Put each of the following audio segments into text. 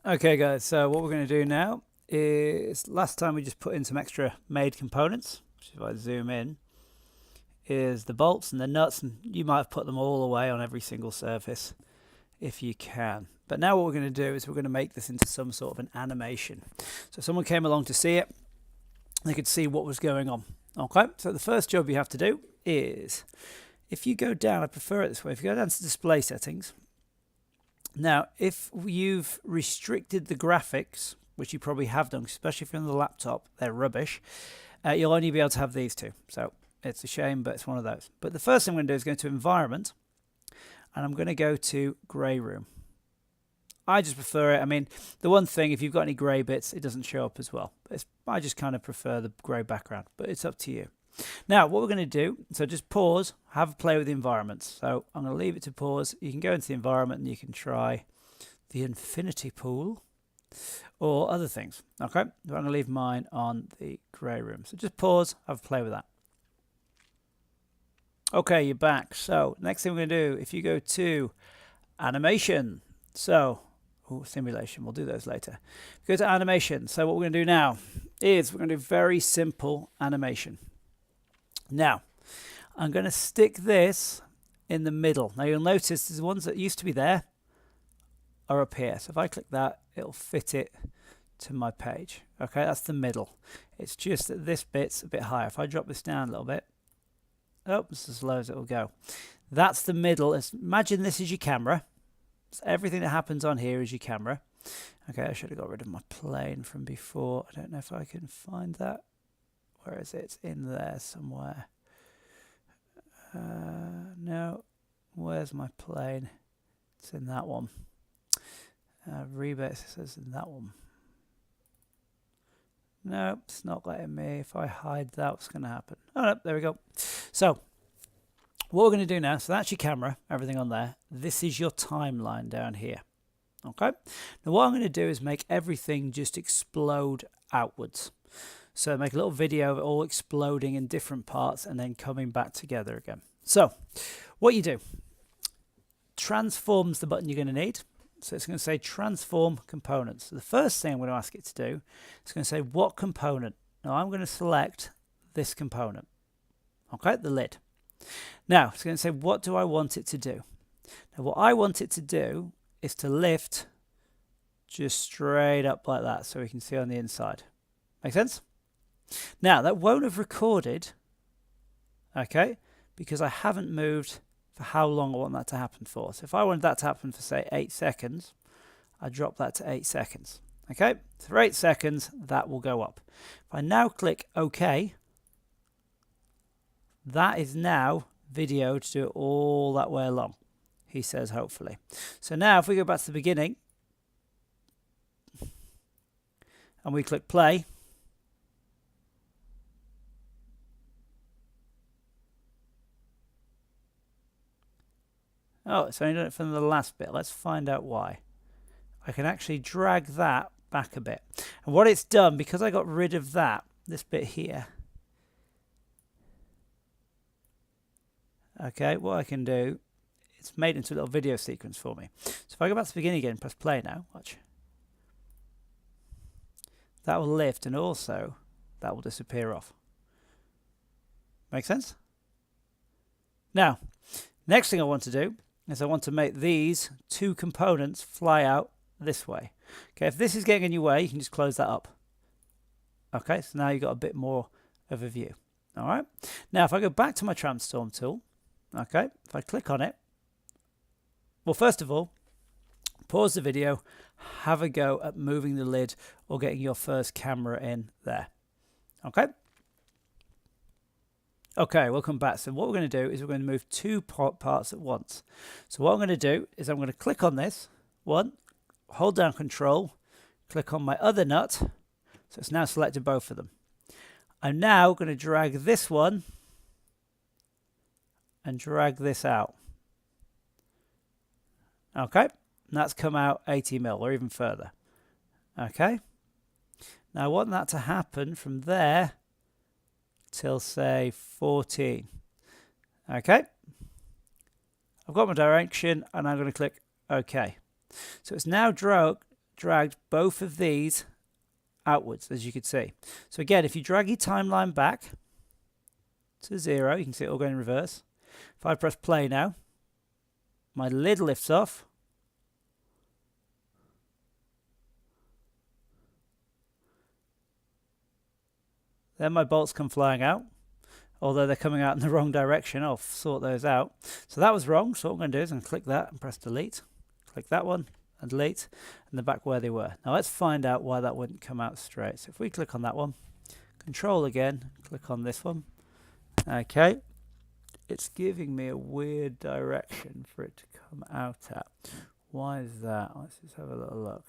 Okay guys, so what we're going to do now is, last time we just put in some extra made components, which if I zoom in, is the bolts and the nuts, and you might have put them all away on every single surface if you can. But now what we're going to do is we're going to make this into some sort of an animation. So someone came along to see it, they could see what was going on. Okay, so the first job you have to do is, if you go down, I prefer it this way, if you go down to display settings. Now, if you've restricted the graphics, which you probably have done, especially if you're on the laptop, they're rubbish, you'll only be able to have these two. So it's a shame, but it's one of those. But the first thing I'm going to do is go to Environment, and I'm going to go to Grey Room. I just prefer it. I mean, the one thing, if you've got any grey bits, it doesn't show up as well. I just kind of prefer the grey background, but it's up to you. Now, what we're going to do, so just pause, have a play with the environments. So I'm going to leave it to pause. You can go into the environment and you can try the infinity pool or other things. Okay, I'm going to leave mine on the grey room. So just pause, have a play with that. Okay, you're back. So next thing we're going to do, if you go to animation, so simulation, we'll do those later. Go to animation. So what we're going to do now is we're going to do very simple animation. Now, I'm going to stick this in the middle. Now you'll notice the ones that used to be there are up here. So if I click that, it'll fit it to my page. Okay, that's the middle. It's just that this bit's a bit higher. If I drop this down a little bit, oh, it's as low as it will go. That's the middle. Imagine this is your camera. So everything that happens on here is your camera. Okay, I should have got rid of my plane from before. I don't know if I can find that. Where is it? It's in there somewhere. No. Where's my plane? It's in that one. Rebase says in that one. No, it's not letting me. If I hide that, what's going to happen? Oh, no, there we go. So, what we're going to do now, so that's your camera, everything on there. This is your timeline down here. Okay? Now, what I'm going to do is make everything just explode outwards. So make a little video of it all exploding in different parts and then coming back together again. So what you do, transform's the button you're going to need. So it's going to say transform components. So the first thing I'm going to ask it to do is going to say what component. Now I'm going to select this component. Okay, the lid. Now it's going to say what do I want it to do. Now what I want it to do is to lift just straight up like that so we can see on the inside. Make sense? Now, that won't have recorded, okay, because I haven't moved for how long I want that to happen for. So if I wanted that to happen for, say, 8 seconds, I drop that to 8 seconds. Okay, so for 8 seconds, that will go up. If I now click OK, that is now videoed to do it all that way along, he says, hopefully. So now, if we go back to the beginning, and we click play, oh, it's only done it from the last bit. Let's find out why. I can actually drag that back a bit. And what it's done, because I got rid of that, this bit here. Okay, what I can do, it's made into a little video sequence for me. So if I go back to the beginning again, press play now, watch. That will lift and also that will disappear off. Make sense? Now, next thing I want to do is I want to make these two components fly out this way. Okay, if this is getting in your way, you can just close that up. Okay, so now you've got a bit more of a view. All right. Now, if I go back to my transform tool, okay, if I click on it, well, first of all, pause the video, have a go at moving the lid or getting your first camera in there. Okay. Okay, welcome back. So what we're going to do is we're going to move two parts at once. So what I'm going to do is I'm going to click on this one, hold down Control, click on my other nut. So it's now selected both of them. I'm now going to drag this one and drag this out. Okay, and that's come out 80 mil or even further. Okay, now I want that to happen from there till say 14. Okay, I've got my direction and I'm going to click OK. So it's now dragged both of these outwards, as you could see. So again, if you drag your timeline back to 0, you can see it all going in reverse. If I press play now, my lid lifts off. Then my bolts come flying out, although they're coming out in the wrong direction. I'll sort those out. So that was wrong. So what I'm going to do is I'm going to click that and press delete. Click that one and delete, and they're back where they were. Now let's find out why that wouldn't come out straight. So if we click on that one, control again, click on this one. Okay, it's giving me a weird direction for it to come out at. Why is that? Let's just have a little look.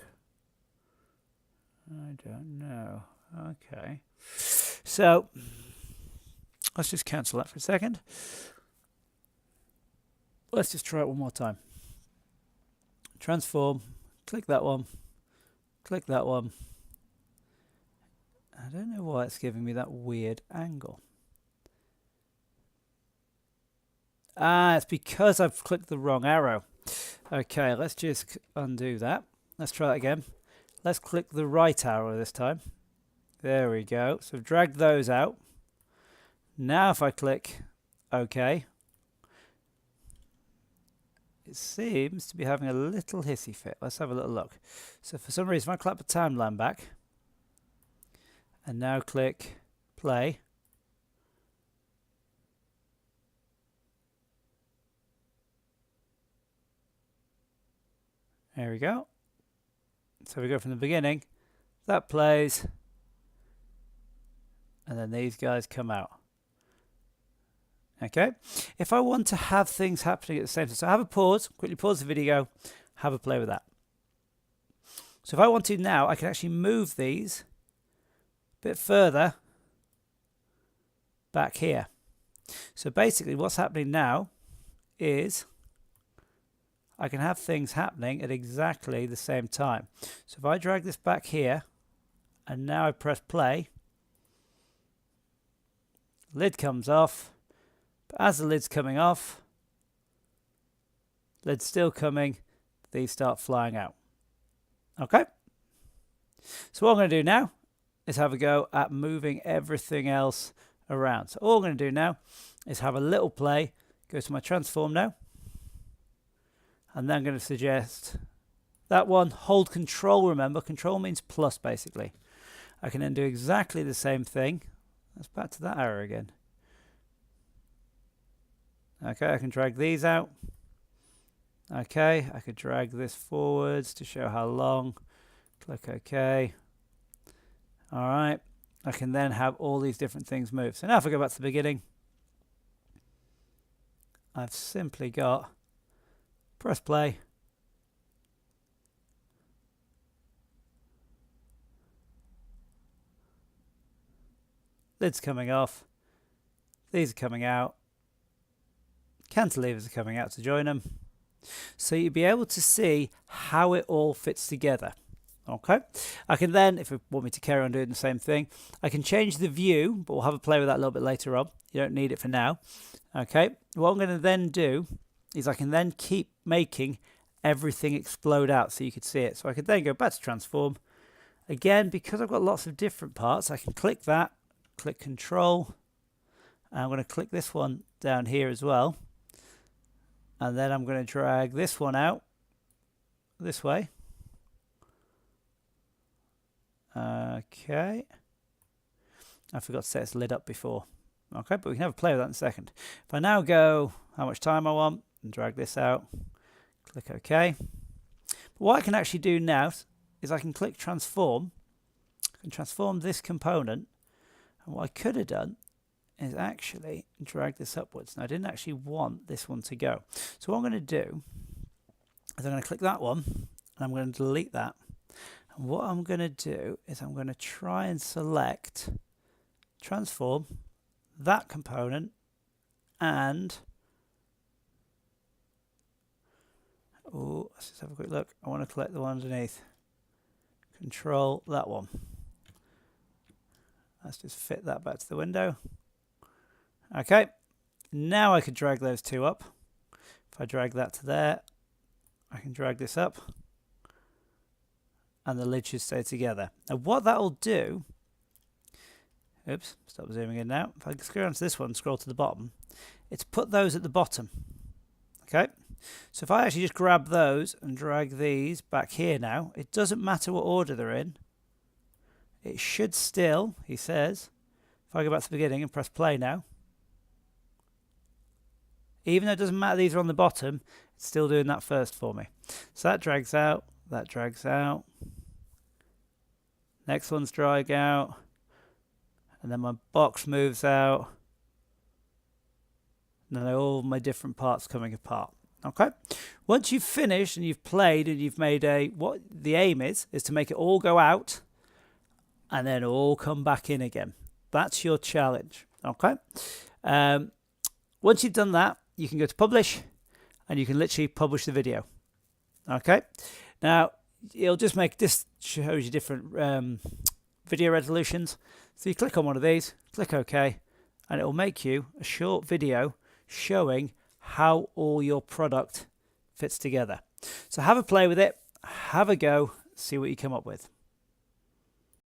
I don't know. Okay. So let's just cancel that for a second. Let's just try it one more time. Transform, click that one, click that one. I don't know why it's giving me that weird angle. It's because I've clicked the wrong arrow. Okay, let's just undo that. Let's try that again. Let's click the right arrow this time. There we go. So I've dragged those out. Now if I click OK, it seems to be having a little hissy fit. Let's have a little look. So for some reason, if I clap the timeline back and now click play, there we go. So we go from the beginning, that plays, and then these guys come out. Okay, if I want to have things happening at the same time, so have a pause, quickly pause the video, have a play with that. So if I want to now, I can actually move these a bit further back here. So basically what's happening now is I can have things happening at exactly the same time. So if I drag this back here and now I press play, lid comes off. But as the lid's coming off, lid's still coming, these start flying out. Okay? So what I'm going to do now is have a go at moving everything else around. So all I'm going to do now is have a little play, go to my transform now, and then I'm going to suggest that one, hold control, remember, control means plus basically. I can then do exactly the same thing. Let's back to that arrow again. Okay, I can drag these out. Okay, I could drag this forwards to show how long. Click OK. All right, I can then have all these different things move. So now if I go back to the beginning, I've simply got press play. Lid's coming off. These are coming out. Cantilevers are coming out to join them. So you'll be able to see how it all fits together. Okay, I can then, if you want me to carry on doing the same thing, I can change the view, but we'll have a play with that a little bit later on. You don't need it for now. Okay, what I'm going to then do is I can then keep making everything explode out so you could see it. So I could then go back to transform. Again, because I've got lots of different parts, I can click that, click control, and I'm going to click this one down here as well. And then I'm going to drag this one out this way. Okay. I forgot to set its lid up before. Okay, but we can have a play with that in a second. If I now go how much time I want and drag this out, click OK. But what I can actually do now is I can click transform. I can transform this component. And what I could have done is actually drag this upwards. Now I didn't actually want this one to go. So what I'm going to do is I'm going to click that one and I'm going to delete that. And what I'm going to do is I'm going to try and select, transform that component and let's just have a quick look. I want to collect the one underneath. Control that one. Let's just fit that back to the window. Okay, now I could drag those two up. If I drag that to there, I can drag this up. and the lid should stay together. Now what that'll do, oops, stop zooming in now. If I can scroll onto this one, scroll to the bottom, it's put those at the bottom. Okay, so if I actually just grab those and drag these back here now, it doesn't matter what order they're in. It should still, he says, if I go back to the beginning and press play now, even though it doesn't matter these are on the bottom, it's still doing that first for me. So that drags out, that drags out. Next one's drag out. And then my box moves out. And then all my different parts coming apart. Okay? Once you've finished and you've played and you've made what the aim is to make it all go out and then all come back in again. That's your challenge. Okay? Once you've done that, you can go to publish and you can literally publish the video. Okay? Now, it'll just make this, shows you different video resolutions. So you click on one of these, click OK, and it will make you a short video showing how all your product fits together. So have a play with it, have a go, see what you come up with.